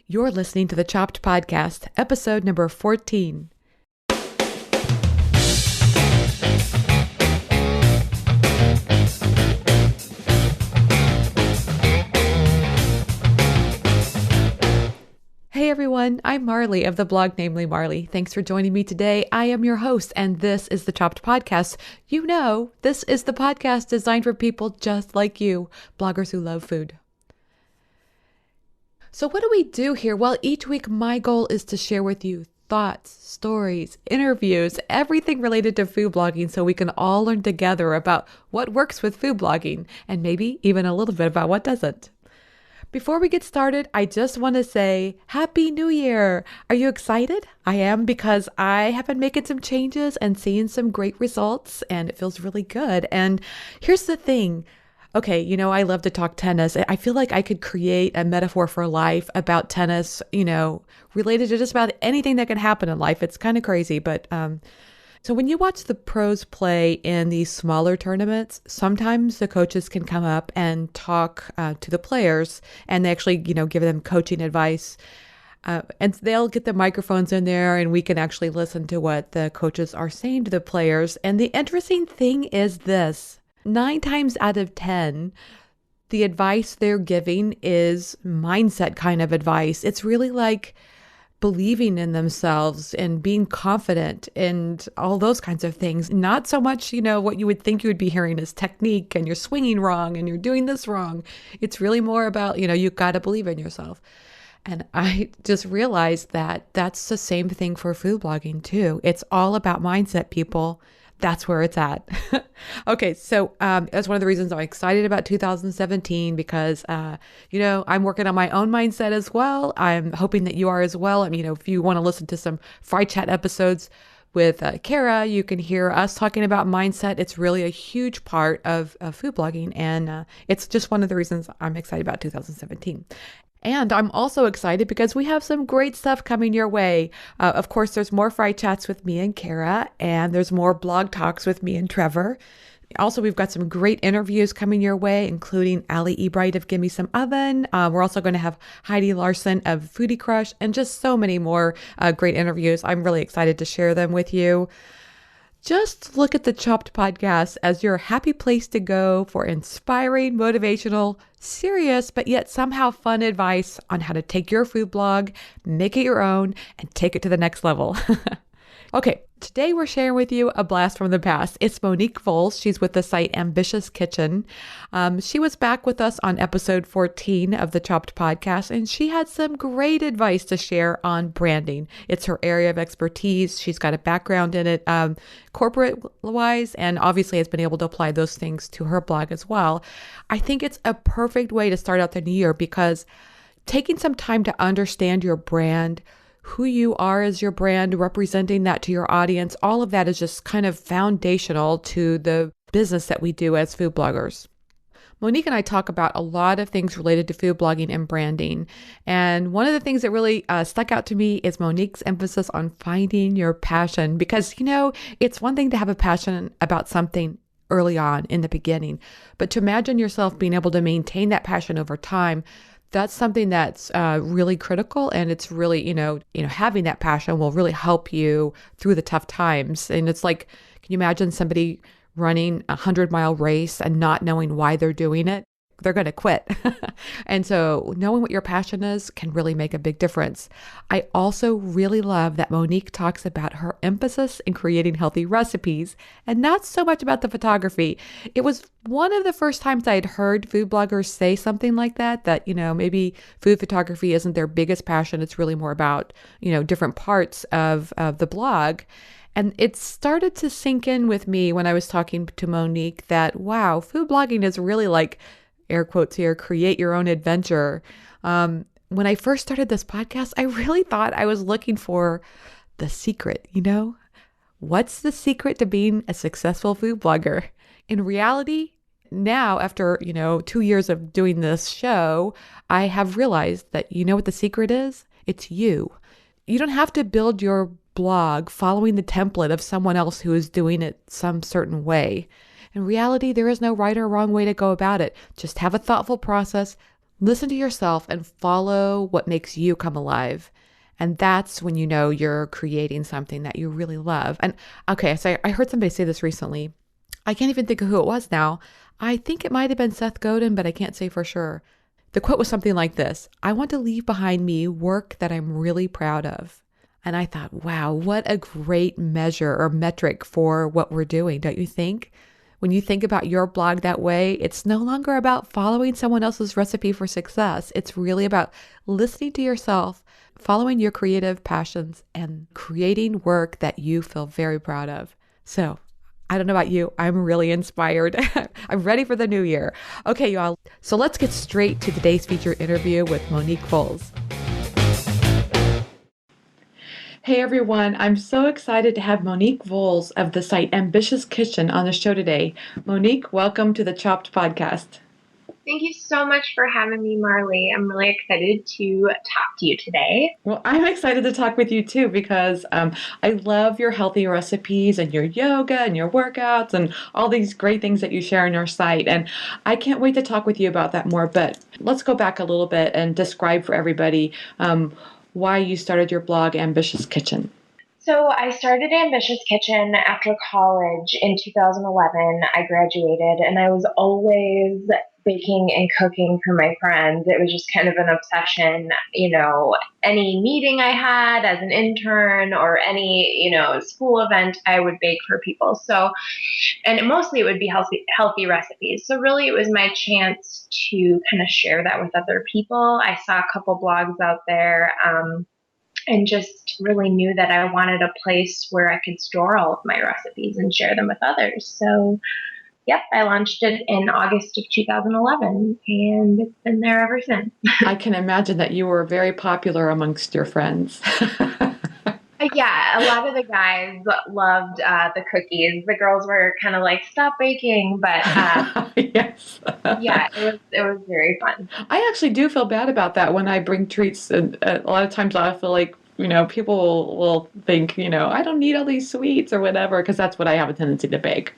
You're listening to the Chopped Podcast, episode number 14. Hey everyone, I'm Marley of the blog Namely Marley. Thanks for joining me today. I am your host, and this is the Chopped Podcast. You know, this is the podcast designed for people just like you, bloggers who love food. So what do we do here? Well, each week my goal is to share with you thoughts, stories, interviews, everything related to food blogging so we can all learn together about what works with food blogging and maybe even a little bit about what doesn't. Before we get started, I just want to say Happy New Year! Are you excited? I am, because I have been making some changes and seeing some great results, and it feels really good. And here's the thing. Okay, you know, I love to talk tennis. I feel like I could create a metaphor for life about tennis, you know, related to just about anything that can happen in life. It's kind of crazy, but so when you watch the pros play in these smaller tournaments, sometimes the coaches can come up and talk to the players, and they actually, you know, give them coaching advice. And they'll get the microphones in there and we can actually listen to what the coaches are saying to the players. And the interesting thing is this: 9 times out of 10, the advice they're giving is mindset kind of advice. It's really like believing in themselves and being confident and all those kinds of things. Not so much, you know, what you would think you would be hearing is technique and you're swinging wrong and you're doing this wrong. It's really more about, you know, you've got to believe in yourself. And I just realized that that's the same thing for food blogging too. It's all about mindset, people. That's where it's at. Okay, so that's one of the reasons I'm excited about 2017 because, you know, I'm working on my own mindset as well. I'm hoping that you are as well. I mean, you know, if you want to listen to some Fry Chat episodes with Kara, you can hear us talking about mindset. It's really a huge part of food blogging, and it's just one of the reasons I'm excited about 2017. And I'm also excited because we have some great stuff coming your way. Of course, there's more Fry Chats with me and Kara, and there's more blog talks with me and Trevor. Also, we've got some great interviews coming your way, including Ali Ebright of Gimme Some Oven. We're also going to have Heidi Larson of Foodie Crush, and just so many more great interviews. I'm really excited to share them with you. Just look at the Chopped Podcast as your happy place to go for inspiring, motivational, serious, but yet somehow fun advice on how to take your food blog, make it your own, and take it to the next level. Okay, today we're sharing with you a blast from the past. It's Monique Volz. She's with the site Ambitious Kitchen. She was back with us on episode 14 of the Chopped Podcast, and she had some great advice to share on branding. It's her area of expertise. She's got a background in it, corporate-wise, and obviously has been able to apply those things to her blog as well. I think it's a perfect way to start out the new year because taking some time to understand your brand, who you are as your brand, representing that to your audience, all of that is just kind of foundational to the business that we do as food bloggers. Monique and I talk about a lot of things related to food blogging and branding. And one of the things that really stuck out to me is Monique's emphasis on finding your passion, because, you know, it's one thing to have a passion about something early on in the beginning, but to imagine yourself being able to maintain that passion over time, that's something that's really critical, and it's really, you know, having that passion will really help you through the tough times. And it's like, can you imagine somebody running a 100-mile race and not knowing why they're doing it? They're going to quit. And so knowing what your passion is can really make a big difference. I also really love that Monique talks about her emphasis in creating healthy recipes and not so much about the photography. It was one of the first times I'd heard food bloggers say something like that, you know, maybe food photography isn't their biggest passion. It's really more about, you know, different parts of the blog. And it started to sink in with me when I was talking to Monique that, wow, food blogging is really like, air quotes here, create your own adventure. When I first started this podcast, I really thought I was looking for the secret, you know? What's the secret to being a successful food blogger? In reality, now after, 2 years of doing this show, I have realized that you know what the secret is? It's you. You don't have to build your blog following the template of someone else who is doing it some certain way. In reality, there is no right or wrong way to go about it. Just have a thoughtful process, Listen to yourself and follow what makes you come alive. And that's when you know you're creating something that you really love. And okay, so I heard somebody say this recently. I can't even think of who it was now. I think it might have been Seth Godin, but I can't say for sure. The quote was something like this: I want to leave behind me work that I'm really proud of. And I thought, wow, what a great measure or metric for what we're doing, don't you think? When you think about your blog that way, it's no longer about following someone else's recipe for success. It's really about listening to yourself, following your creative passions, and creating work that you feel very proud of. So I don't know about you, I'm really inspired. I'm ready for the new year. Okay, y'all. So let's get straight to today's featured interview with Monique Volz. Hey everyone, I'm so excited to have Monique Volz of the site Ambitious Kitchen on the show today. Monique, welcome to the Chopped podcast. Thank you so much for having me, Marley. I'm really excited to talk to you today. Well, I'm excited to talk with you too because I love your healthy recipes and your yoga and your workouts and all these great things that you share on your site. And I can't wait to talk with you about that more. But let's go back a little bit and describe for everybody why you started your blog, Ambitious Kitchen. So I started Ambitious Kitchen after college in 2011. I graduated and I was always baking and cooking for my friends. It was just kind of an obsession. Any meeting I had as an intern or any, school event, I would bake for people. So, and mostly it would be healthy recipes. So really it was my chance to kind of share that with other people. I saw a couple blogs out there, and just really knew that I wanted a place where I could store all of my recipes and share them with others. So, yep, I launched it in August of 2011, and it's been there ever since. I can imagine that you were very popular amongst your friends. Yeah, a lot of the guys loved the cookies. The girls were kind of like, stop baking, but yes. Yeah, it was very fun. I actually do feel bad about that when I bring treats, and a lot of times I feel like, people will think, I don't need all these sweets or whatever, because that's what I have a tendency to bake.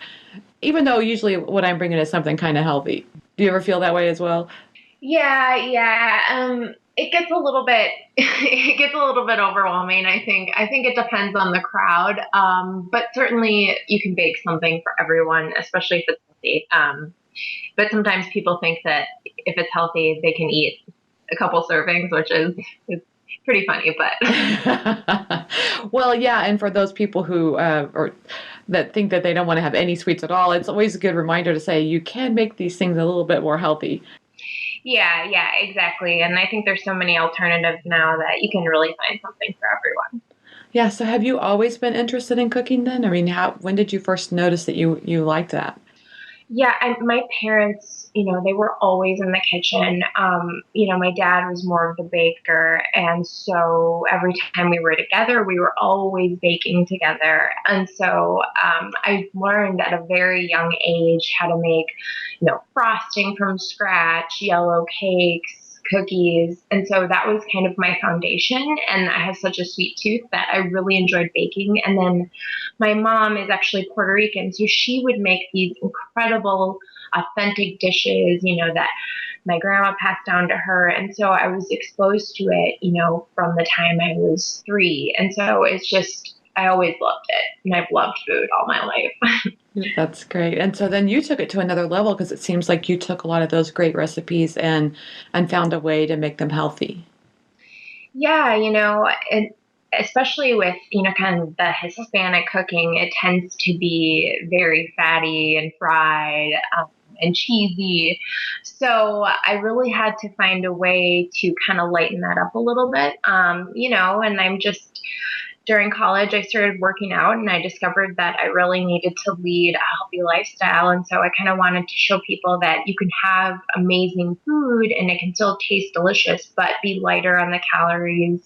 Even though usually what I'm bringing is something kind of healthy. Do you ever feel that way as well? Yeah. It gets a little bit overwhelming. I think it depends on the crowd. But certainly you can bake something for everyone, especially if it's healthy. But sometimes people think that if it's healthy, they can eat a couple servings, which is pretty funny, but. Well, yeah, and for those people who or that think that they don't want to have any sweets at all, it's always a good reminder to say you can make these things a little bit more healthy. Yeah, exactly. And I think there's so many alternatives now that you can really find something for everyone. Yeah, so have you always been interested in cooking then? I mean, when did you first notice that you liked that? Yeah, my parents, they were always in the kitchen. My dad was more of the baker. And so every time we were together, we were always baking together. And so I learned at a very young age how to make, frosting from scratch, yellow cakes, cookies. And so that was kind of my foundation. And I have such a sweet tooth that I really enjoyed baking. And then my mom is actually Puerto Rican, so she would make these incredible, authentic dishes, that my grandma passed down to her. And so I was exposed to it, from the time I was 3. And so it's just, I always loved it. And I've loved food all my life. That's great. And so then you took it to another level because it seems like you took a lot of those great recipes and found a way to make them healthy. Yeah, and especially with, kind of the Hispanic cooking, it tends to be very fatty and fried, and cheesy. So I really had to find a way to kind of lighten that up a little bit. And I'm just, during college, I started working out and I discovered that I really needed to lead a healthy lifestyle. And so I kind of wanted to show people that you can have amazing food and it can still taste delicious, but be lighter on the calories,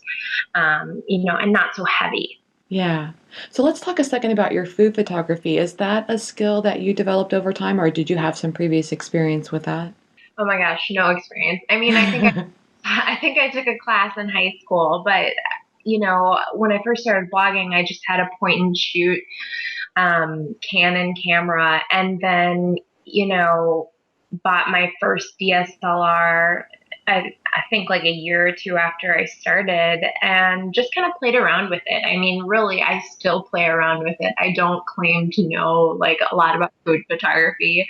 and not so heavy. Yeah. So let's talk a second about your food photography. Is that a skill that you developed over time, or did you have some previous experience with that? Oh my gosh, no experience. I mean, I think I took a class in high school, but when I first started blogging, I just had a point and shoot Canon camera, and then bought my first DSLR I think like a year or two after I started, and just kind of played around with it. I mean, really, I still play around with it. I don't claim to know like a lot about food photography.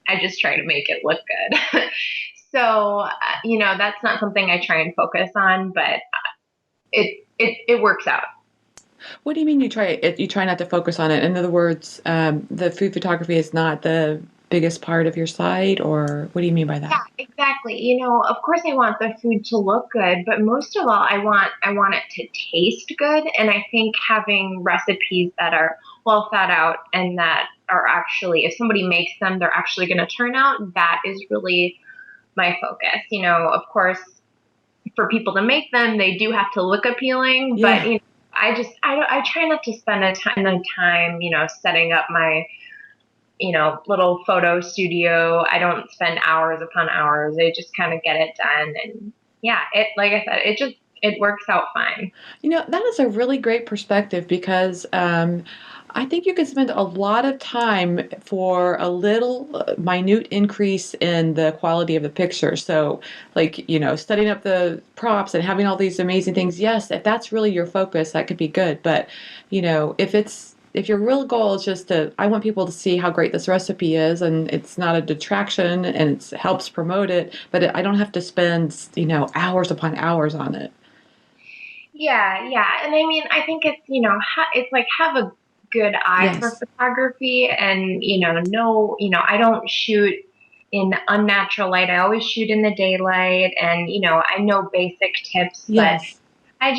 I just try to make it look good. So, that's not something I try and focus on, but it works out. What do you mean you try not to focus on it? In other words, the food photography is not the biggest part of your site, or what do you mean by Yeah, that? exactly. Of course I want the food to look good, but most of all I want it to taste good, and I think having recipes that are well thought out and that are actually, if somebody makes them, they're actually going to turn out, that is really my focus. Of course, for people to make them, they do have to look appealing, but Yeah. I try not to spend a time, setting up my little photo studio. I don't spend hours upon hours. I just kind of get it done. And yeah, like I said, it works out fine. That is a really great perspective because I think you can spend a lot of time for a little minute increase in the quality of the picture. So, like, setting up the props and having all these amazing things. Yes, if that's really your focus, that could be good. But, if your real goal is just I want people to see how great this recipe is, and it's not a detraction and it helps promote it, but I don't have to spend, hours upon hours on it. Yeah, yeah. And I mean, I think it's like have a good eye for Yes. photography, and know, I don't shoot in unnatural light. I always shoot in the daylight, and I know basic tips, but Yes. I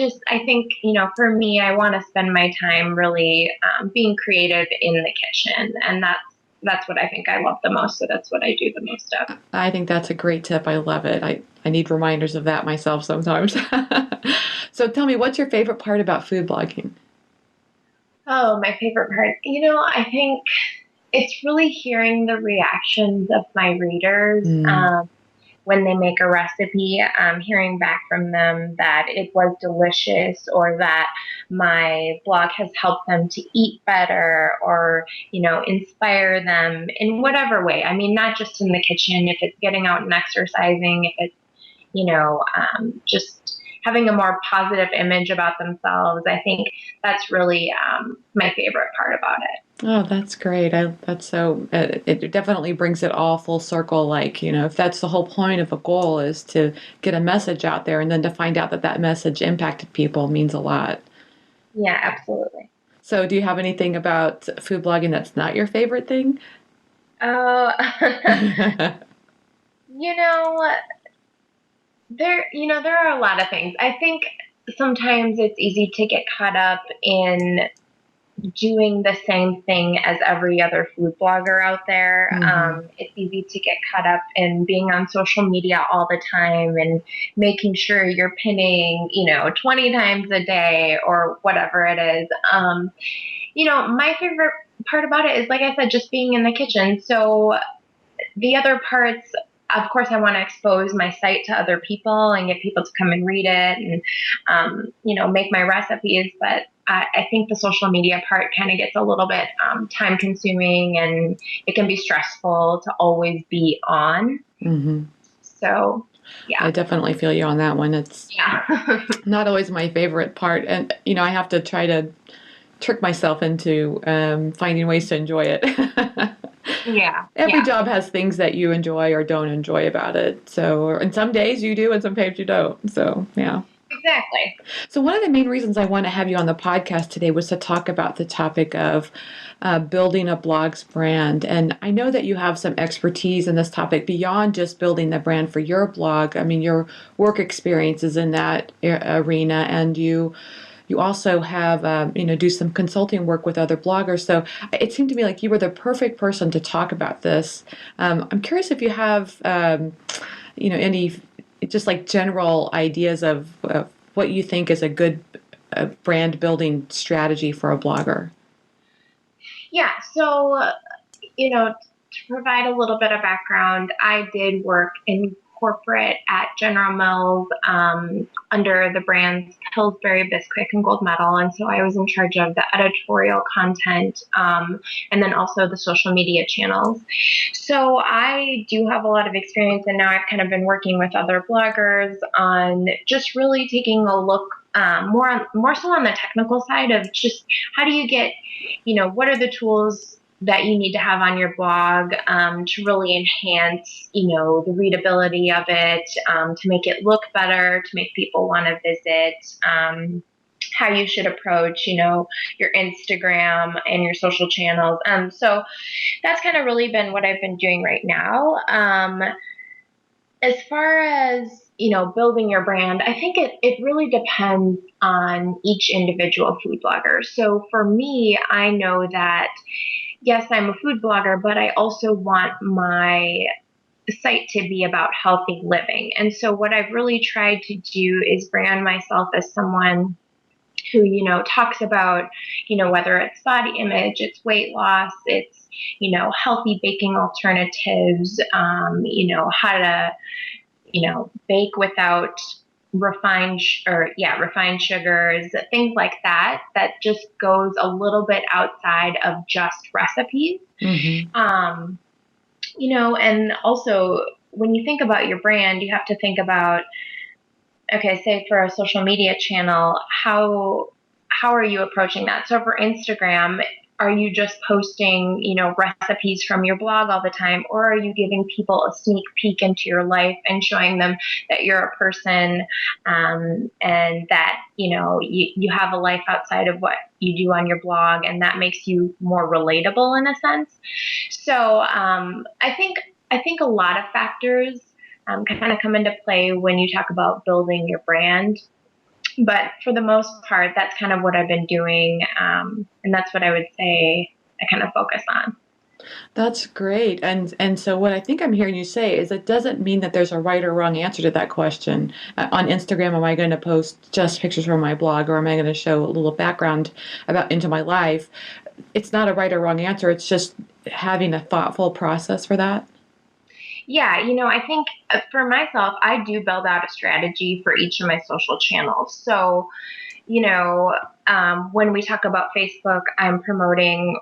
think, for me, I want to spend my time really being creative in the kitchen. And that's what I think I love the most. So that's what I do the most of. I think that's a great tip. I love it. I need reminders of that myself sometimes. So tell me, what's your favorite part about food blogging? Oh, my favorite part. I think it's really hearing the reactions of my readers. Mm, When they make a recipe, hearing back from them that it was delicious, or that my blog has helped them to eat better, or, inspire them in whatever way. I mean, not just in the kitchen, if it's getting out and exercising, if it's, just having a more positive image about themselves. I think that's really my favorite part about it. oh, that's great. That's so, it definitely brings it all full circle. Like, if that's the whole point of a goal is to get a message out there and then to find out that that message impacted people means a lot. Yeah, absolutely. So do you have anything about food blogging that's not your favorite thing? Oh, you know, there are a lot of things. I think sometimes it's easy to get caught up in doing the same thing as every other food blogger out there. Hmm. It's easy to get caught up in being on social media all the time and making sure you're pinning, 20 times a day or whatever it is. My favorite part about it is, like I said, just being in the kitchen. So the other parts, of course, I want to expose my site to other people and get people to come and read it, and make my recipes. But I think the social media part kind of gets a little bit time consuming, and it can be stressful to always be on. Hmm. So I yeah. definitely feel you on that one. It's Yeah. not always my favorite part, and I have to try to trick myself into finding ways to enjoy it. Yeah. Every Yeah. job has things that you enjoy or don't enjoy about it. So, and some days you do, and some days you don't. So, yeah. Exactly. So, one of the main reasons I want to have you on the podcast today was to talk about the topic of building a blog's brand. And I know that you have some expertise in this topic beyond just building the brand for your blog. I mean, your work experience is in that arena, and you also have do some consulting work with other bloggers. So it seemed to me like you were the perfect person to talk about this. I'm curious if you have any just like general ideas of what you think is a good brand building strategy for a blogger. Yeah. So, to provide a little bit of background, I did work in corporate at General Mills under the brands Pillsbury, Bisquick, and Gold Medal. And so I was in charge of the editorial content and then also the social media channels. So I do have a lot of experience, and now I've kind of been working with other bloggers on just really taking a look more so on the technical side of just how do you get, what are the tools that you need to have on your blog to really enhance, the readability of it, to make it look better, to make people want to visit, how you should approach, your Instagram and your social channels. So that's kind of really been what I've been doing right now. As far as, building your brand, I think it really depends on each individual food blogger. So for me, I know that, yes, I'm a food blogger, but I also want my site to be about healthy living. And so what I've really tried to do is brand myself as someone who, talks about, whether it's body image, it's weight loss, it's, healthy baking alternatives, how to, bake without refined sugars, things like that just goes a little bit outside of just recipes. Mm-hmm. And also when you think about your brand, you have to think about, okay, say for a social media channel, how are you approaching that? So for Instagram, are you just posting, recipes from your blog all the time, or are you giving people a sneak peek into your life and showing them that you're a person, and that, you have a life outside of what you do on your blog, and that makes you more relatable in a sense. So I think a lot of factors kind of come into play when you talk about building your brand. But for the most part, that's kind of what I've been doing. And that's what I would say I kind of focus on. That's great. And so what I think I'm hearing you say is it doesn't mean that there's a right or wrong answer to that question. On Instagram, am I going to post just pictures from my blog, or am I going to show a little background about into my life? It's not a right or wrong answer. It's just having a thoughtful process for that. Yeah, I think for myself, I do build out a strategy for each of my social channels. So, when we talk about Facebook, I'm promoting,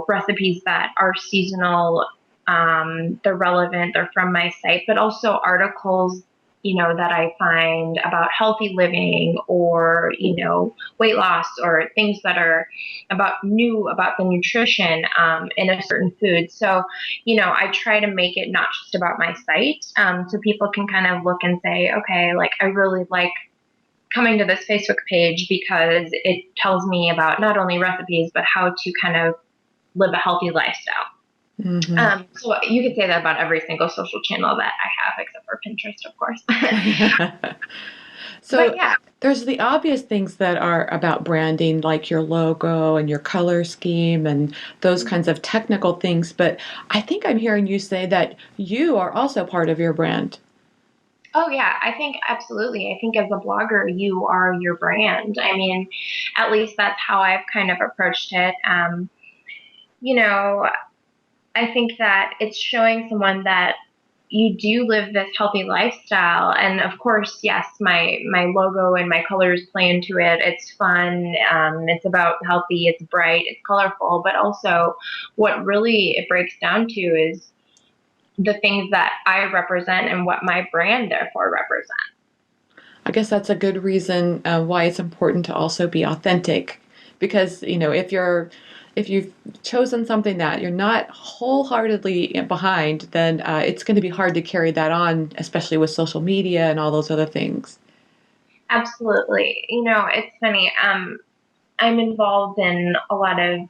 recipes that are seasonal, they're relevant, they're from my site, but also articles, that I find about healthy living or, weight loss, or things that are about the nutrition in a certain food. So, I try to make it not just about my site, so people can kind of look and say, okay, like I really like coming to this Facebook page because it tells me about not only recipes, but how to kind of live a healthy lifestyle. Mm-hmm. So you could say that about every single social channel that I have, except for Pinterest, of course. So But yeah. there's the obvious things that are about branding, like your logo and your color scheme and those kinds of technical things. But I think I'm hearing you say that you are also part of your brand. Oh yeah, I think absolutely. I think as a blogger, you are your brand. I mean, at least that's how I've kind of approached it. You know, I think that it's showing someone that you do live this healthy lifestyle. And of course, yes, my logo and my colors play into it. It's fun. It's about healthy. It's bright. It's colorful. But also, what really it breaks down to is the things that I represent and what my brand therefore represents. I guess that's a good reason why it's important to also be authentic, because if you've chosen something that you're not wholeheartedly behind, then it's going to be hard to carry that on, especially with social media and all those other things. Absolutely. It's funny. I'm involved in a lot of,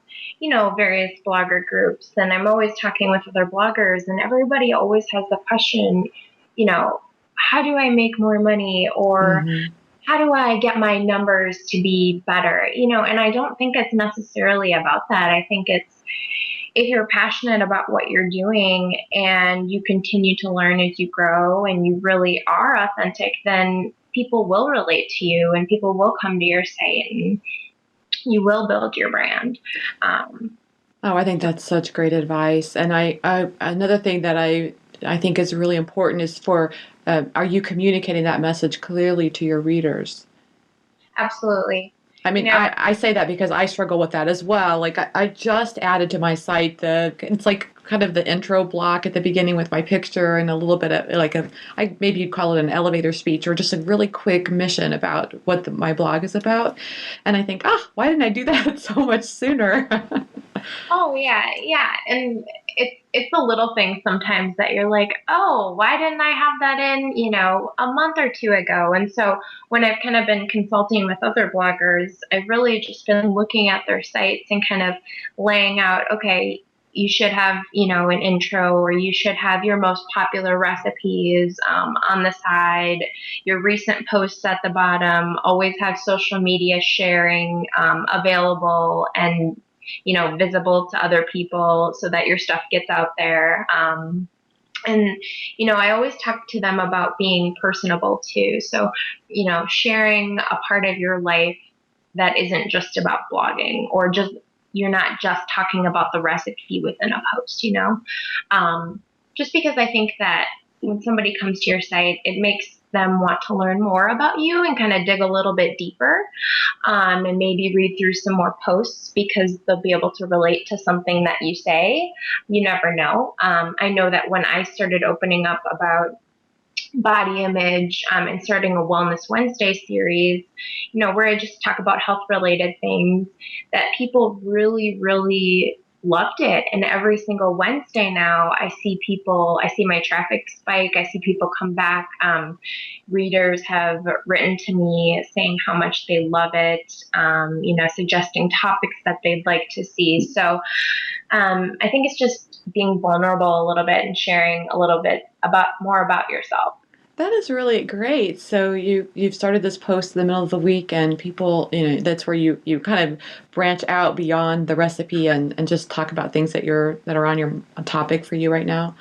various blogger groups, and I'm always talking with other bloggers, and everybody always has the question, you know, how do I make more money, or Hmm. how do I get my numbers to be better? And I don't think it's necessarily about that. I think it's if you're passionate about what you're doing and you continue to learn as you grow and you really are authentic, then people will relate to you and people will come to your site and you will build your brand. Um, Oh, I think that's such great advice. And I another thing that I I think is really important is for, are you communicating that message clearly to your readers? Absolutely. I You mean, know, I say that because I struggle with that as well. Like I just added to my site it's like kind of the intro block at the beginning with my picture and a little bit of like maybe you'd call it an elevator speech or just a really quick mission about what my blog is about. And I think, why didn't I do that so much sooner? oh yeah, yeah. And it's the little things sometimes that you're like, oh, why didn't I have that in, a month or two ago? And so when I've kind of been consulting with other bloggers, I've really just been looking at their sites and kind of laying out, okay, you should have, an intro, or you should have your most popular recipes on the side, your recent posts at the bottom, always have social media sharing available and visible to other people so that your stuff gets out there. And, I always talk to them about being personable too. So, sharing a part of your life that isn't just about blogging, or just, you're not just talking about the recipe within a post, just because I think that when somebody comes to your site, it makes them want to learn more about you and kind of dig a little bit deeper, and maybe read through some more posts because they'll be able to relate to something that you say. You never know. I know that when I started opening up about body image, and starting a Wellness Wednesday series, where I just talk about health related things, that people really, really loved it. And every single Wednesday now, I see my traffic spike. I see people come back. Readers have written to me saying how much they love it, suggesting topics that they'd like to see. So I think it's just being vulnerable a little bit and sharing a little bit more about yourself. That is really great. So you've started this post in the middle of the week, and people, that's where you kind of branch out beyond the recipe and just talk about things that are on your topic for you right now.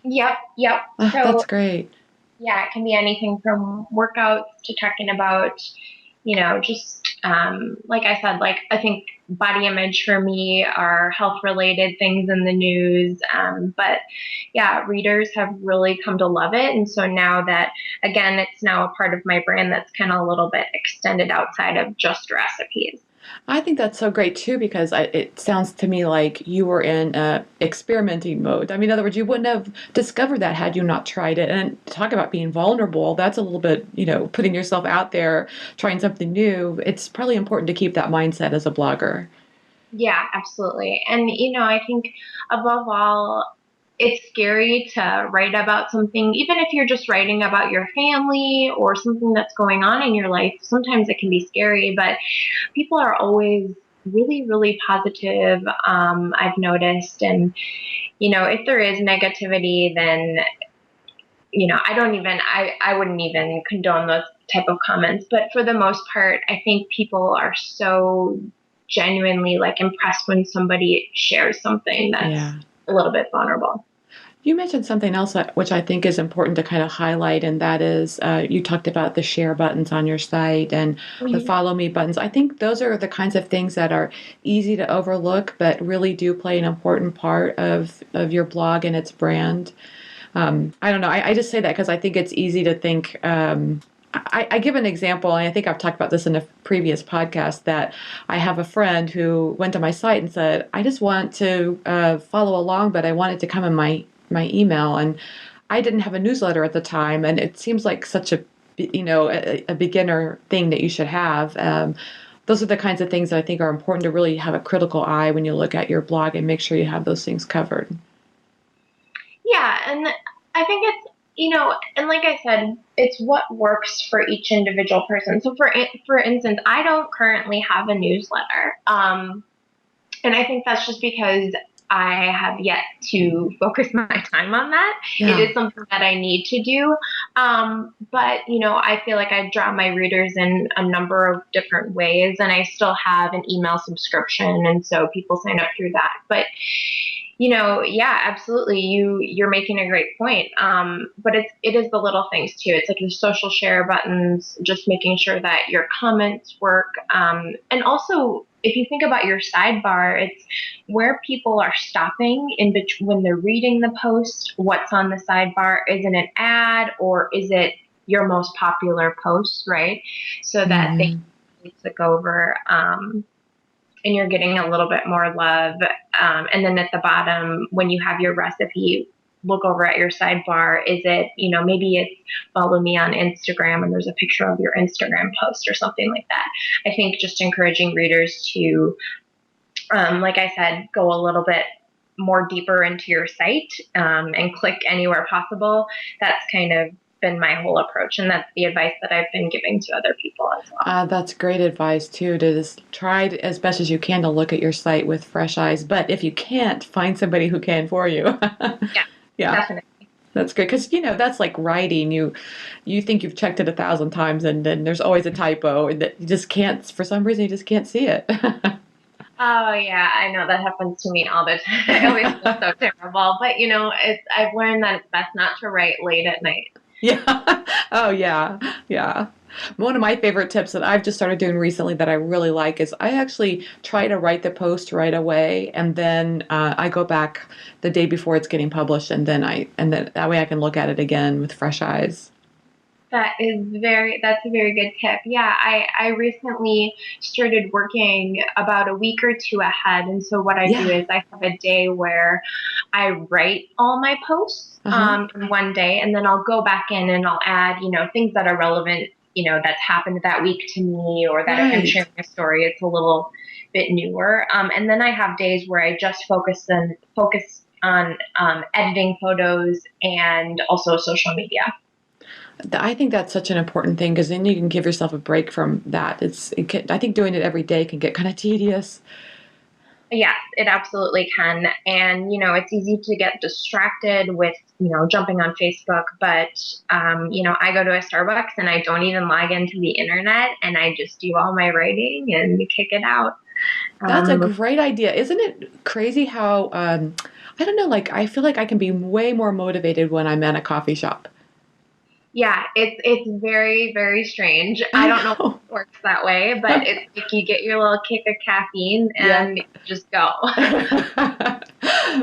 Yep, yep. Oh, So that's great. yeah, it can be anything from workouts to talking about, just like I said, like I think body image for me are health related things in the news. But yeah, readers have really come to love it. And so now that, again, it's now a part of my brand that's kind of a little bit extended outside of just recipes. I think that's so great too because it sounds to me like you were in experimenting mode. I mean, in other words, you wouldn't have discovered that had you not tried it. And talk about being vulnerable. That's a little bit, putting yourself out there, trying something new. It's probably important to keep that mindset as a blogger. Yeah, absolutely. And, I think above all, it's scary to write about something, even if you're just writing about your family or something that's going on in your life. Sometimes it can be scary, but people are always really, really positive. I've noticed. And, if there is negativity, then, I wouldn't even condone those type of comments. But for the most part, I think people are so genuinely like impressed when somebody shares something that's Yeah. a little bit vulnerable. You mentioned something else which I think is important to kind of highlight, and that is you talked about the share buttons on your site and the Mm-hmm. follow me buttons. I think those are the kinds of things that are easy to overlook, but really do play an important part of your blog and its brand. I don't know. I just say that because I think it's easy to think. I give an example, and I think I've talked about this in a previous podcast, that I have a friend who went to my site and said, I just want to follow along, but I want it to come in my email. And I didn't have a newsletter at the time, and it seems like such a beginner thing that you should have. Those are the kinds of things that I think are important to really have a critical eye when you look at your blog and make sure you have those things covered. Yeah, and I think it's, and like I said, it's what works for each individual person. So for instance, I don't currently have a newsletter, and I think that's just because I have yet to focus my time on that. It Yeah. is something that I need to do, but I feel like I draw my readers in a number of different ways, and I still have an email subscription, and so people sign up through that. But yeah, absolutely. You're making a great point. But it is the little things too. It's like the social share buttons, just making sure that your comments work. And also if you think about your sidebar, it's where people are stopping in between when they're reading the post. What's on the sidebar? Is it an ad or is it your most popular post, right? So that they Hmm. click over, and you're getting a little bit more love. And then at the bottom, when you have your recipe, look over at your sidebar. Is it, maybe it's follow me on Instagram and there's a picture of your Instagram post or something like that. I think just encouraging readers to, like I said, go a little bit more deeper into your site, and click anywhere possible. That's kind of been my whole approach. And that's the advice that I've been giving to other people as well. That's great advice too, to just try as best as you can to look at your site with fresh eyes. But if you can't, find somebody who can for you. Yeah, Yeah, definitely. that's good because that's like writing. You think you've checked it 1,000 times, and then there's always a typo, and that you just can't, for some reason, you just can't see it. Oh yeah, I know that happens to me all the time. I always feel so terrible, but I've learned that it's best not to write late at night. Yeah. Oh, yeah. Yeah. One of my favorite tips that I've just started doing recently that I really like is I actually try to write the post right away, and then I go back the day before it's getting published, and then that way I can look at it again with fresh eyes. That's a very good tip. Yeah, I recently started working about a week or two ahead. And so what I do Yeah. is I have a day where I write all my posts, Uh-huh. in one day, and then I'll go back in and I'll add, things that are relevant, that's happened that week to me, or that if I'm Right. sharing a story, it's a little bit newer. And then I have days where I just focus on editing photos and also social media. I think that's such an important thing because then you can give yourself a break from that. I think doing it every day can get kind of tedious. Yes, it absolutely can. And, it's easy to get distracted with, jumping on Facebook. But, I go to a Starbucks and I don't even log into the internet and I just do all my writing and kick it out. That's a Um, great idea. Isn't it crazy how, I don't know, like I feel like I can be way more motivated when I'm at a coffee shop. yeah, it's very, very strange. I I don't know know. if it works that way, but it's like you get your little kick of caffeine and Yep. you just go.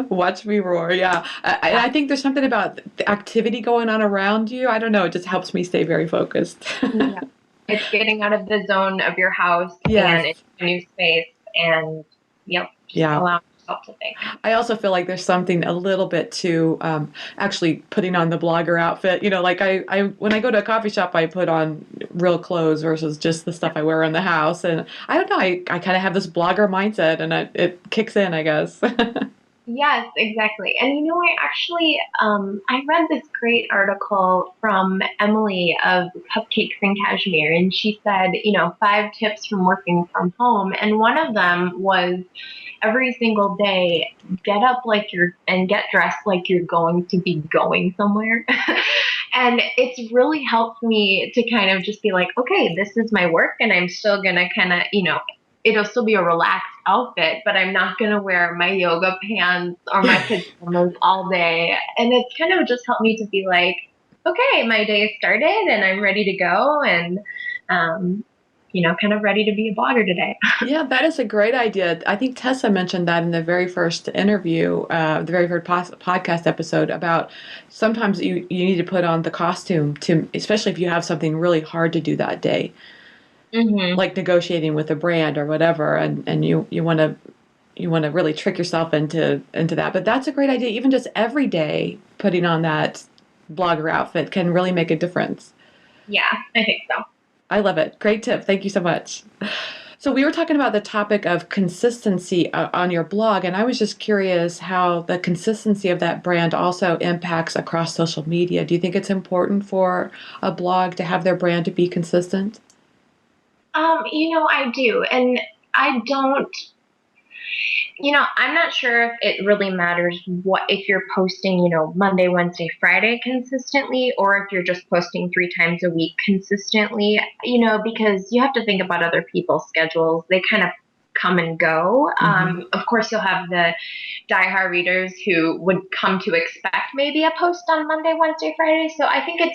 Watch me roar. Yeah. Yeah. I think there's something about the activity going on around you. I don't know. It just helps me stay very focused. Yeah. It's getting out of the zone of your house Yes. and into a new space and, yep, just Yeah. allow yourself to think. I also feel like there's something a little bit to actually putting on the blogger outfit. Like when I go to a coffee shop, I put on real clothes versus just the stuff I wear in the house. And I don't know, I kind of have this blogger mindset, and it kicks in, I guess. Yes, exactly. And I actually I read this great article from Emily of Cupcakes and Cashmere, and she said, 5 tips from working from home, and one of them was every single day get up and get dressed like you're going to be going somewhere. And it's really helped me to kind of just be like, okay, this is my work and I'm still gonna kind of, it'll still be a relaxed outfit, but I'm not gonna wear my yoga pants or my pajamas all day. And it's kind of just helped me to be like, okay, my day has started and I'm ready to go, and kind of ready to be a blogger today. Yeah, that is a great idea. I think Tessa mentioned that in the very first interview, the very first podcast episode about sometimes you need to put on the costume especially if you have something really hard to do that day, Hmm. like negotiating with a brand or whatever, and you want to really trick yourself into that. But that's a great idea. Even just every day putting on that blogger outfit can really make a difference. Yeah, I think so. I love it. Great tip. Thank you so much. So we were talking about the topic of consistency on your blog, and I was just curious how the consistency of that brand also impacts across social media. Do you think it's important for a blog to have their brand to be consistent? I do. And I don't, I'm not sure if it really matters what if you're posting, Monday, Wednesday, Friday consistently, or if you're just posting 3 times a week consistently, because you have to think about other people's schedules. They kind of come and go. Hmm. Of course, you'll have the diehard readers who would come to expect maybe a post on Monday, Wednesday, Friday. So I think I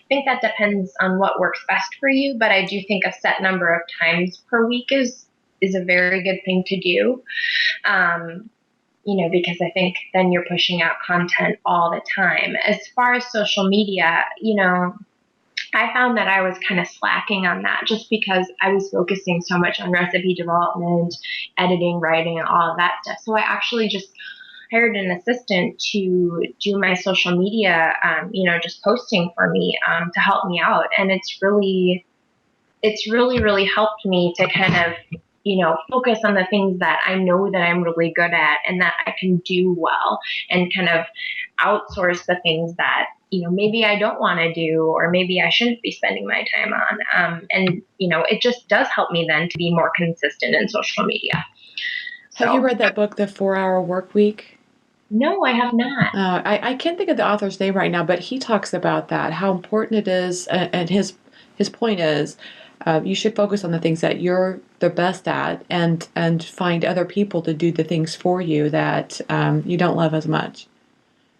think that depends on what works best for you. But I do think a set number of times per week is is a very good thing to do. Um, because I think then you're pushing out content all the time. As far as social media, I found that I was kind of slacking on that just because I was focusing so much on recipe development, editing, writing, and all of that stuff. So I actually just hired an assistant to do my social media, just posting for me, to help me out. And it's really helped me to kind of, focus on the things that I know that I'm really good at and that I can do well, and kind of outsource the things that, maybe I don't want to do, or maybe I shouldn't be spending my time on. And it just does help me then to be more consistent in social media. Have you So, read that book, The 4 Hour Work Week? no, I have not. I can't think of the author's name right now, but he talks about that, how important it is, and his point is, you should focus on the things that you're the best at, and find other people to do the things for you that you don't love as much.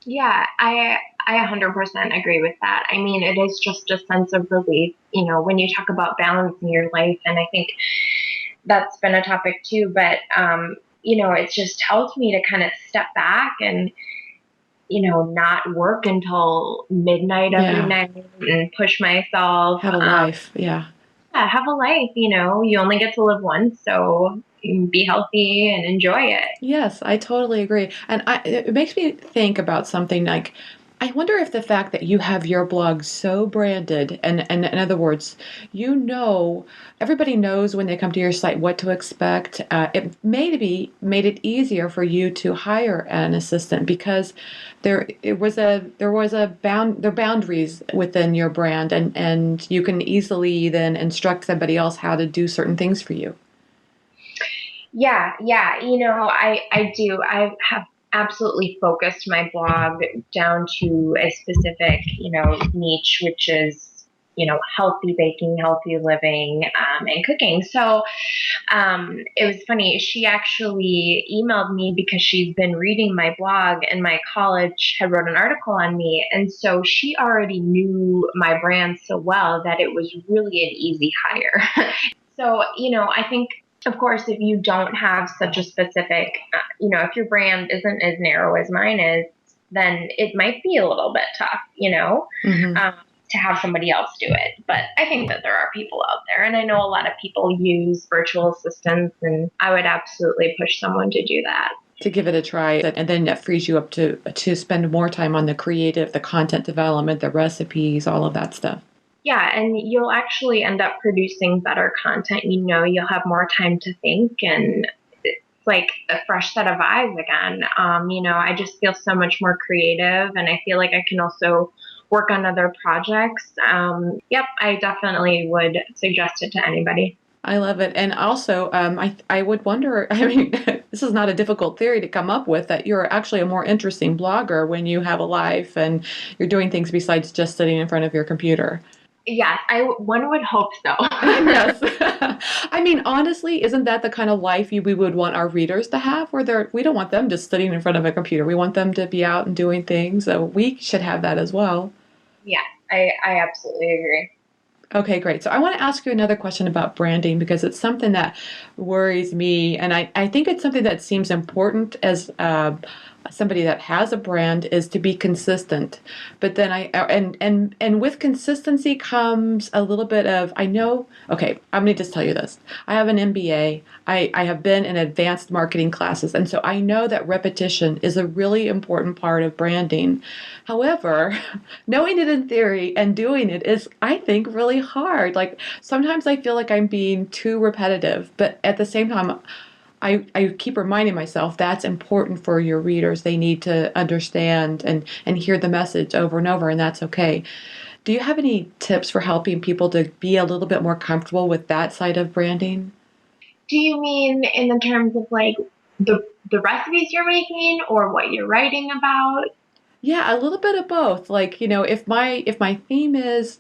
Yeah, I 100% agree with that. I mean, it is just a sense of relief, when you talk about balancing your life, and I think that's been a topic too. But it's just helped me to kind of step back and not work until midnight every Yeah, night and push myself. have a life. Yeah. Yeah, have a life. You only get to live once, so be healthy and enjoy it. Yes, I totally agree. And it makes me think about something like, I wonder if the fact that you have your blog so branded, and in other words, everybody knows when they come to your site what to expect. It maybe made it easier for you to hire an assistant because there are boundaries within your brand, and you can easily then instruct somebody else how to do certain things for you. Yeah, yeah. I do. I have absolutely focused my blog down to a specific, niche, which is, healthy baking, healthy living, and cooking. So it was funny. She actually emailed me because she's been reading my blog, and my college had wrote an article on me. And so she already knew my brand so well that it was really an easy hire. So, I think, of course, if you don't have such a specific, if your brand isn't as narrow as mine is, then it might be a little bit tough, Hmm. to have somebody else do it. But I think that there are people out there, and I know a lot of people use virtual assistants, and I would absolutely push someone to do that. To give it a try, and then that frees you up to spend more time on the creative, the content development, the recipes, all of that stuff. Yeah, and you'll actually end up producing better content. You'll have more time to think, and it's like a fresh set of eyes again. I just feel so much more creative, and I feel like I can also work on other projects. Yep, I definitely would suggest it to anybody. I love it. And also, I would wonder, I mean, this is not a difficult theory to come up with, that you're actually a more interesting blogger when you have a life and you're doing things besides just sitting in front of your computer. Yes, one would hope so. Yes. I mean, honestly, isn't that the kind of life we would want our readers to have? We don't want them just sitting in front of a computer. We want them to be out and doing things. So we should have that as well. Yeah, I absolutely agree. Okay, great. So I want to ask you another question about branding because it's something that worries me, and I think it's something that seems important as somebody that has a brand is to be consistent. But then and with consistency comes a little bit of I know. Okay, I'm going to just tell you this. I have an MBA. I have been in advanced marketing classes, and so I know that repetition is a really important part of branding. However, knowing it in theory and doing it is, I think, really hard. Like sometimes I feel like I'm being too repetitive, but at the same time, I keep reminding myself that's important for your readers. They need to understand and hear the message over and over, and that's okay. Do you have any tips for helping people to be a little bit more comfortable with that side of branding? Do you mean in the terms of like the recipes you're making, or what you're writing about? Yeah, a little bit of both. Like, if my theme is,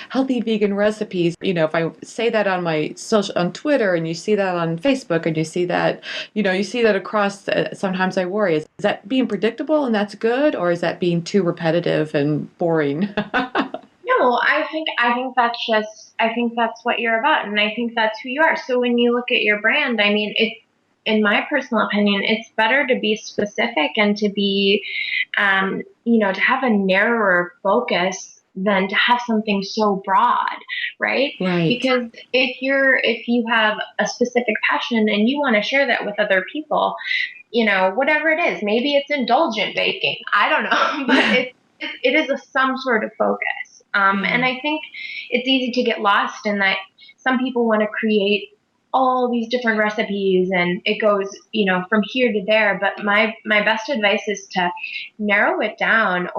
healthy vegan recipes, if I say that on my social on Twitter and you see that on Facebook and you see that across, sometimes I worry, is that being predictable and that's good, or is that being too repetitive and boring? No, No, I think that's what you're about, and I think that's who you are. So when you look at your brand, I mean, it's in my personal opinion, it's better to be specific and to be, to have a narrower focus than to have something so broad, right? Right. Because if you have a specific passion and you want to share that with other people, whatever it is, maybe it's indulgent baking. I don't know, but it is some sort of focus. And Yeah. I think it's easy to get lost in that some people want to create all these different recipes and it goes, from here to there. But my best advice is to narrow it down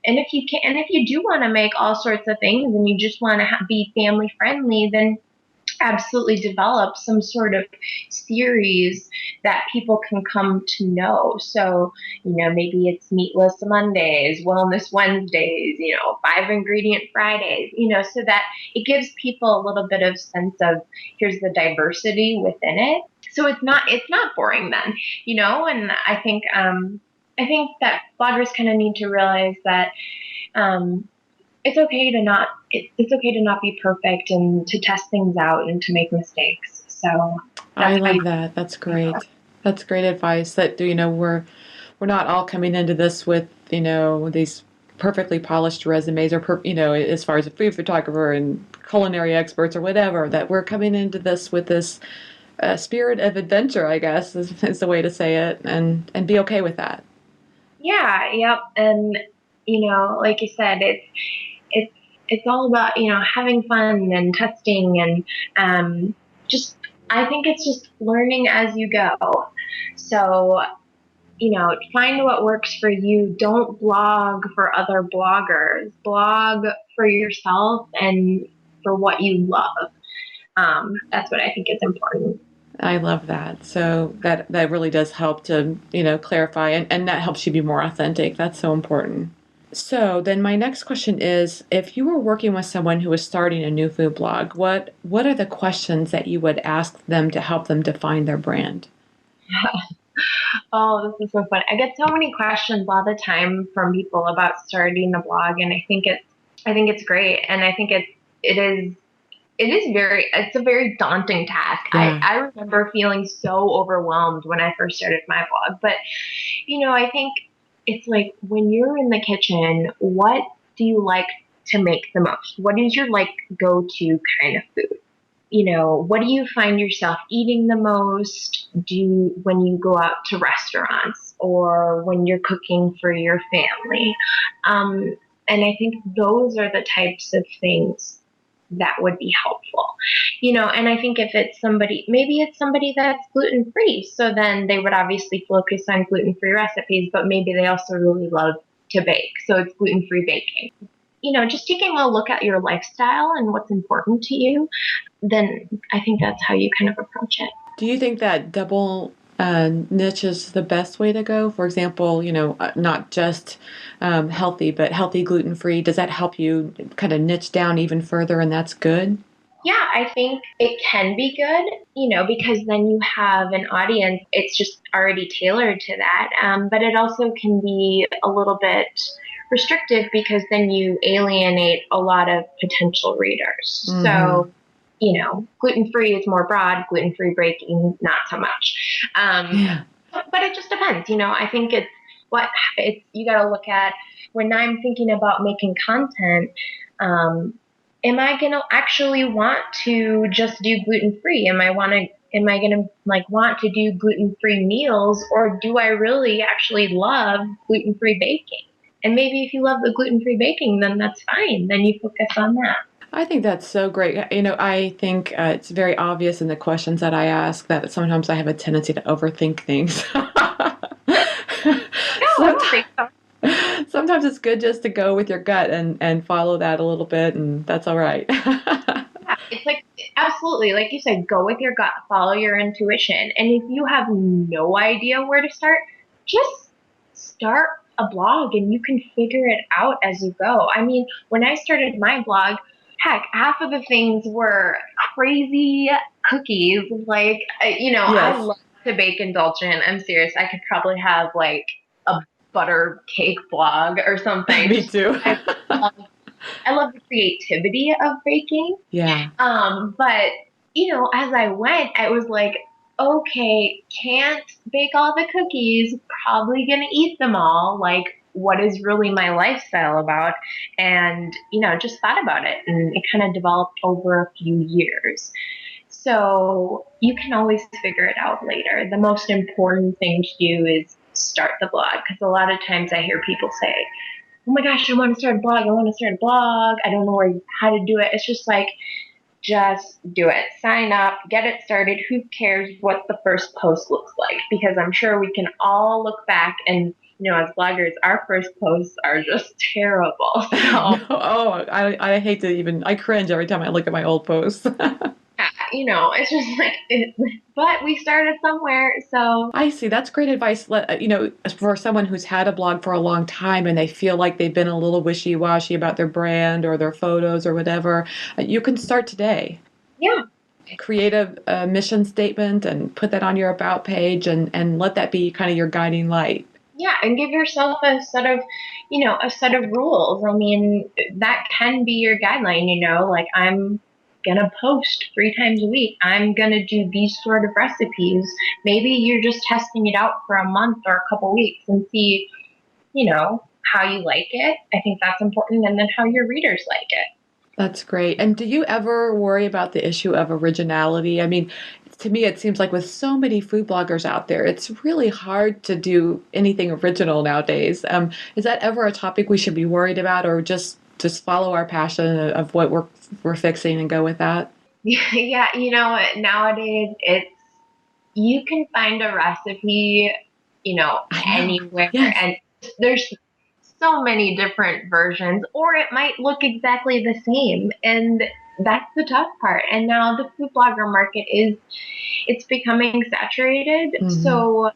and if you do want to make all sorts of things and you just want to be family friendly, then absolutely develop some sort of series that people can come to know. So, maybe it's meatless Mondays, wellness Wednesdays, 5 ingredient Fridays, so that it gives people a little bit of sense of here's the diversity within it. So it's not boring then, and I think that bloggers kind of need to realize that, it's okay to it's okay to not be perfect and to test things out and to make mistakes. So I that's how love that. That's great. That's great advice that, we're not all coming into this with, these perfectly polished resumes or, as far as a food photographer and culinary experts or whatever, that we're coming into this with this spirit of adventure, I guess is the way to say it, and be okay with that. yeah, yep. And like you said, it's it's all about having fun and testing and just I think it's just learning as you go. So find what works for you. Don't blog for other bloggers. Blog for yourself and for what you love. That's what I think is important. I love that. So that really does help to, clarify, and that helps you be more authentic. That's so important. So then my next question is, if you were working with someone who was starting a new food blog, what are the questions that you would ask them to help them define their brand? Oh, this is so fun. I get so many questions all the time from people about starting a blog, and I think it's great, and I think it is it's a very daunting task. Yeah. I remember feeling so overwhelmed when I first started my blog, but I think it's like when you're in the kitchen, what do you like to make the most? What is your like go-to kind of food? What do you find yourself eating the most? When you go out to restaurants or when you're cooking for your family? Um, and I think those are the types of things that would be helpful. And I think if it's maybe it's somebody that's gluten free. So then they would obviously focus on gluten free recipes, but maybe they also really love to bake. So it's gluten free baking. Just taking a look at your lifestyle and what's important to you, then I think that's how you kind of approach it. Do you think that double niche is the best way to go? For example, not just healthy, but healthy gluten free. Does that help you kind of niche down even further, and that's good? Yeah, I think it can be good, because then you have an audience. It's just already tailored to that. But it also can be a little bit restrictive because then you alienate a lot of potential readers. Mm-hmm. So, gluten free is more broad, gluten free baking, not so much. Yeah. But it just depends. I think you got to look at when I'm thinking about making content. Am I going to actually want to just do gluten free? Am I going to like want to do gluten free meals, or do I really actually love gluten free baking? And maybe if you love the gluten free baking, then that's fine. Then you focus on that. I think that's so great. I think it's very obvious in the questions that I ask that sometimes I have a tendency to overthink things. No, I don't think so. Sometimes it's good just to go with your gut and follow that a little bit, and that's all right. Yeah, it's like absolutely, like you said, go with your gut, follow your intuition. And if you have no idea where to start, just start a blog and you can figure it out as you go. I mean, when I started my blog, heck, half of the things were crazy cookies. Like, I Yes, love to bake indulgent. I'm serious. I could probably have like a butter cake blog or something. me Just too. I love I love the creativity of baking. Yeah. But as I went, I was like, okay, can't bake all the cookies, probably gonna eat them all. Like, what is really my lifestyle about? And, just thought about it, and it kind of developed over a few years. So you can always figure it out later. The most important thing to do is start the blog, because a lot of times I hear people say, oh my gosh, I want to start a blog. I want to start a blog. I don't know how to do it. It's just like, just do it. Sign up, get it started. Who cares what the first post looks like? Because I'm sure we can all look back and, as bloggers, our first posts are just terrible. So, No, oh, I hate to even, I cringe every time I look at my old posts. it's just like, but we started somewhere. So, I see. That's great advice. For someone who's had a blog for a long time and they feel like they've been a little wishy-washy about their brand or their photos or whatever, you can start today. yeah. Create a mission statement and put that on your about page and let that be kind of your guiding light. Yeah, and give yourself a set of rules. I mean, that can be your guideline, like I'm gonna post 3 times a week. I'm gonna do these sort of recipes. Maybe you're just testing it out for a month or a couple weeks and see, how you like it. I think that's important, and then how your readers like it. That's great. And do you ever worry about the issue of originality? I mean, to me, it seems like with so many food bloggers out there, it's really hard to do anything original nowadays. Is that ever a topic we should be worried about, or just follow our passion of what we're fixing and go with that? Yeah, nowadays you can find a recipe, I know. anywhere, Yes. and there's so many different versions, or it might look exactly the same. And that's the tough part. And now the food blogger market it's becoming saturated. Hmm. So,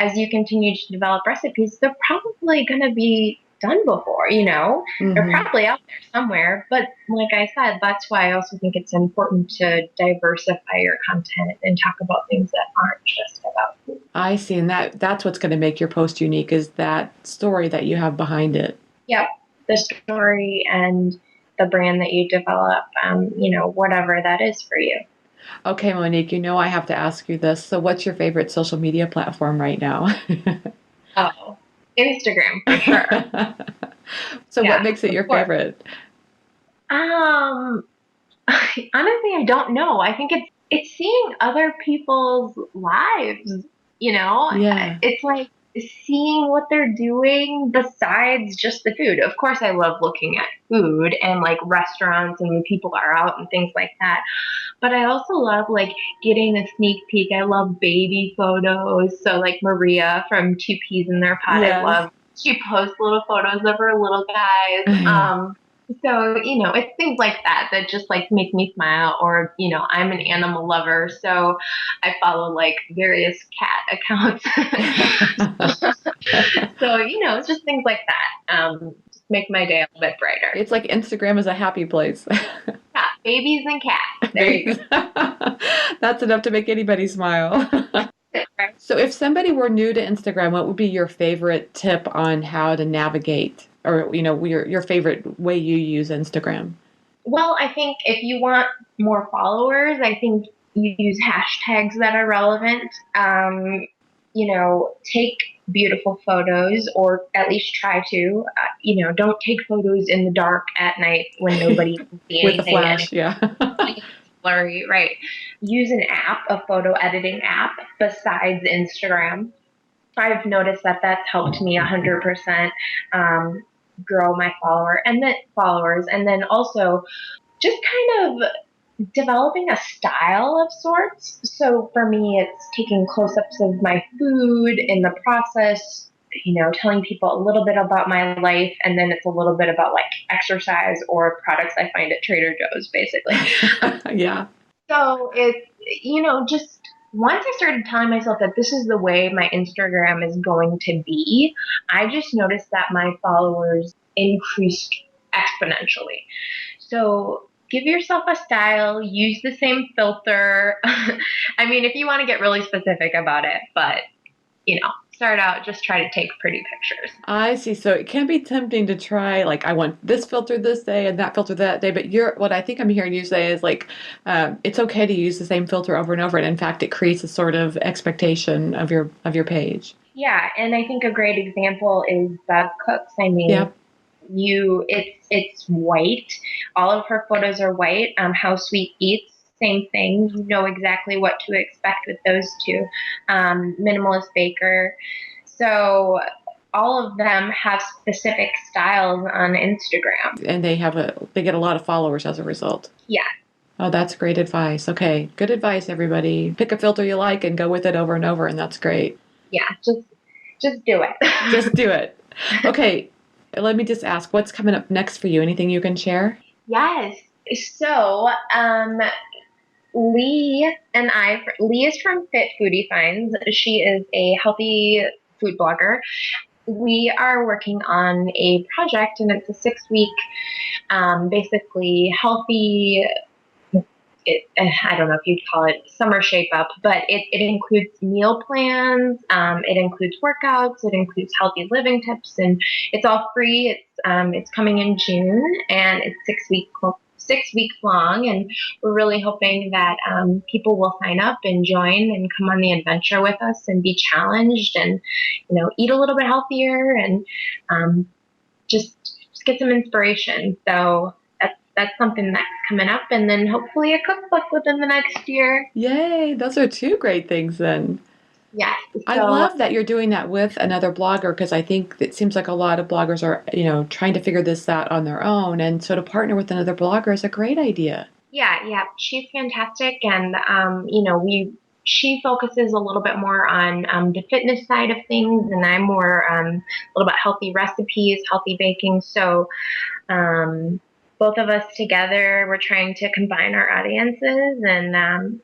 as you continue to develop recipes, they're probably going to be done before, they're Hmm. probably out there somewhere. But like I said, that's why I also think it's important to diversify your content and talk about things that aren't just about food. I see, and that's what's going to make your post unique is that story that you have behind it. Yep, the story and the brand that you develop, whatever that is for you. Okay, Monique, I have to ask you this. So, what's your favorite social media platform right now? Oh, Instagram for sure. So, what Yeah, makes it of your course. favorite? Um, honestly, I don't know. I think it's seeing other people's lives, you know? Yeah. It's like seeing what they're doing besides just the food. Of course, I love looking at food and like restaurants and when people are out and things like that. But I also love like getting a sneak peek. I love baby photos. So like Maria from Two Peas in Their Pot, I Yes. love. She posts little photos of her little guys. So, it's things like that that just like make me smile. Or, I'm an animal lover, so I follow like various cat accounts. So, it's just things like that. Just make my day a little bit brighter. It's like Instagram is a happy place. Yeah, babies and cats. There you Babies. That's enough to make anybody smile. go. So, if somebody were new to Instagram, what would be your favorite tip on how to navigate, or your favorite way you use Instagram? Well, I think if you want more followers, I think you use hashtags that are relevant. Take beautiful photos, or at least try to. Don't take photos in the dark at night when nobody can see With a anything and flash, yeah. it's blurry, right? Use an app, a photo editing app besides Instagram. I've noticed that that's helped me 100% grow my followers, and then also just kind of developing a style of sorts. So for me, it's taking close-ups of my food in the process, telling people a little bit about my life, and then it's a little bit about like exercise or products I find at Trader Joe's, basically. Yeah. So it's, just once I started telling myself that this is the way my Instagram is going to be, I just noticed that my followers increased exponentially. So give yourself a style, use the same filter. I mean, if you want to get really specific about it, but, you know, start out, just try to take pretty pictures. I see. So it can be tempting to try, like, I want this filter this day and that filter that day. But what I think I'm hearing you say is like, it's okay to use the same filter over and over. And in fact, it creates a sort of expectation of your page. Yeah, and I think a great example is Bev Cooks. I mean, Yep. it's white. All of her photos are white. How Sweet Eats, same thing. You know exactly what to expect with those two. Minimalist Baker. So all of them have specific styles on Instagram. And they get a lot of followers as a result. Yeah. Oh, that's great advice. Okay. Good advice, everybody. Pick a filter you like and go with it over and over, and that's great. Yeah, just do it. Just do it. Okay. Let me just ask, what's coming up next for you? Anything you can share? Yes. So, Lee is from Fit Foodie Finds. She is a healthy food blogger. We are working on a project, and it's a 6-week, basically healthy, I don't know if you'd call it summer shape up, but it includes meal plans, it includes workouts, it includes healthy living tips, and it's all free. It's coming in June, and it's 6 weeks long, and we're really hoping that people will sign up and join and come on the adventure with us and be challenged and eat a little bit healthier and just get some inspiration. So that's something that's coming up, and then hopefully a cookbook within the next year. Yay! Those are two great things then. Yes. So, I love that you're doing that with another blogger, because I think it seems like a lot of bloggers are, trying to figure this out on their own. And so to partner with another blogger is a great idea. Yeah. She's fantastic. And, she focuses a little bit more on the fitness side of things, and I'm more a little bit healthy recipes, healthy baking. So, both of us together, we're trying to combine our audiences and,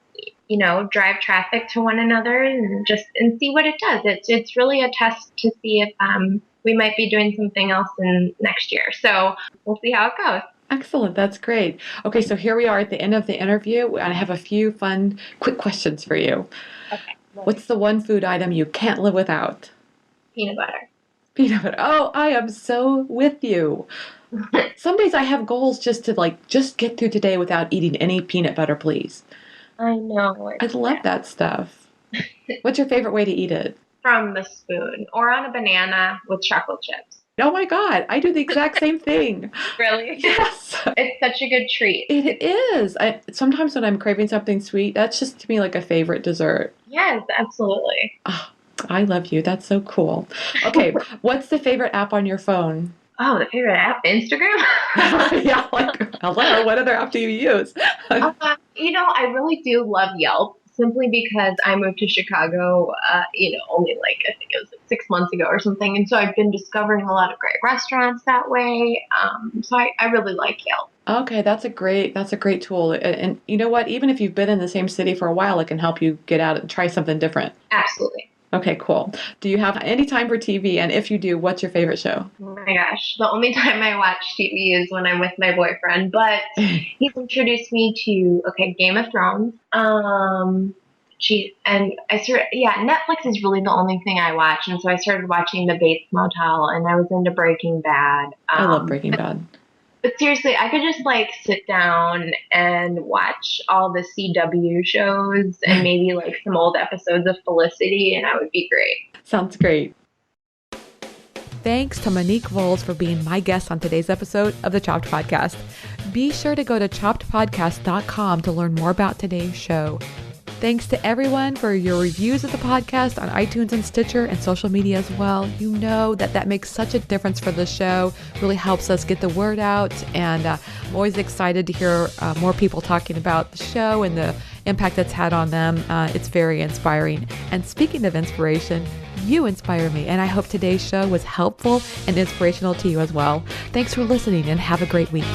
drive traffic to one another and see what it does. It's really a test to see if we might be doing something else in next year. So we'll see how it goes. Excellent. That's great. Okay, so here we are at the end of the interview, and I have a few fun, quick questions for you. Okay. What's the one food item you can't live without? Peanut butter. Peanut butter. Oh, I am so with you. Some days I have goals just get through today without eating any peanut butter, please. I know. I love that stuff. What's your favorite way to eat it? From the spoon or on a banana with chocolate chips. Oh my God, I do the exact same thing. Really? Yes. It's such a good treat. It is. Sometimes when I'm craving something sweet, that's just to me like a favorite dessert. Yes, absolutely. Oh, I love you. That's so cool. Okay, what's the favorite app on your phone? Oh, the favorite app? Instagram? Yeah, hello, what other app do you use? I really do love Yelp, simply because I moved to Chicago, only I think it was 6 months ago or something. And so I've been discovering a lot of great restaurants that way. So I really like Yelp. Okay, that's a great tool. And you know what? Even if you've been in the same city for a while, it can help you get out and try something different. Absolutely. Okay, cool. Do you have any time for TV? And if you do, what's your favorite show? Oh my gosh. The only time I watch TV is when I'm with my boyfriend. But he's introduced me to, Game of Thrones. Netflix is really the only thing I watch. And so I started watching The Bates Motel, and I was into Breaking Bad. I love Breaking Bad. But seriously, I could just sit down and watch all the CW shows and maybe some old episodes of Felicity, and I would be great. Sounds great. Thanks to Monique Volz for being my guest on today's episode of the Chopped Podcast. Be sure to go to choppedpodcast.com to learn more about today's show. Thanks to everyone for your reviews of the podcast on iTunes and Stitcher and social media as well. You know that makes such a difference for the show, really helps us get the word out. And I'm always excited to hear more people talking about the show and the impact that's had on them. It's very inspiring. And speaking of inspiration, you inspire me. And I hope today's show was helpful and inspirational to you as well. Thanks for listening and have a great week.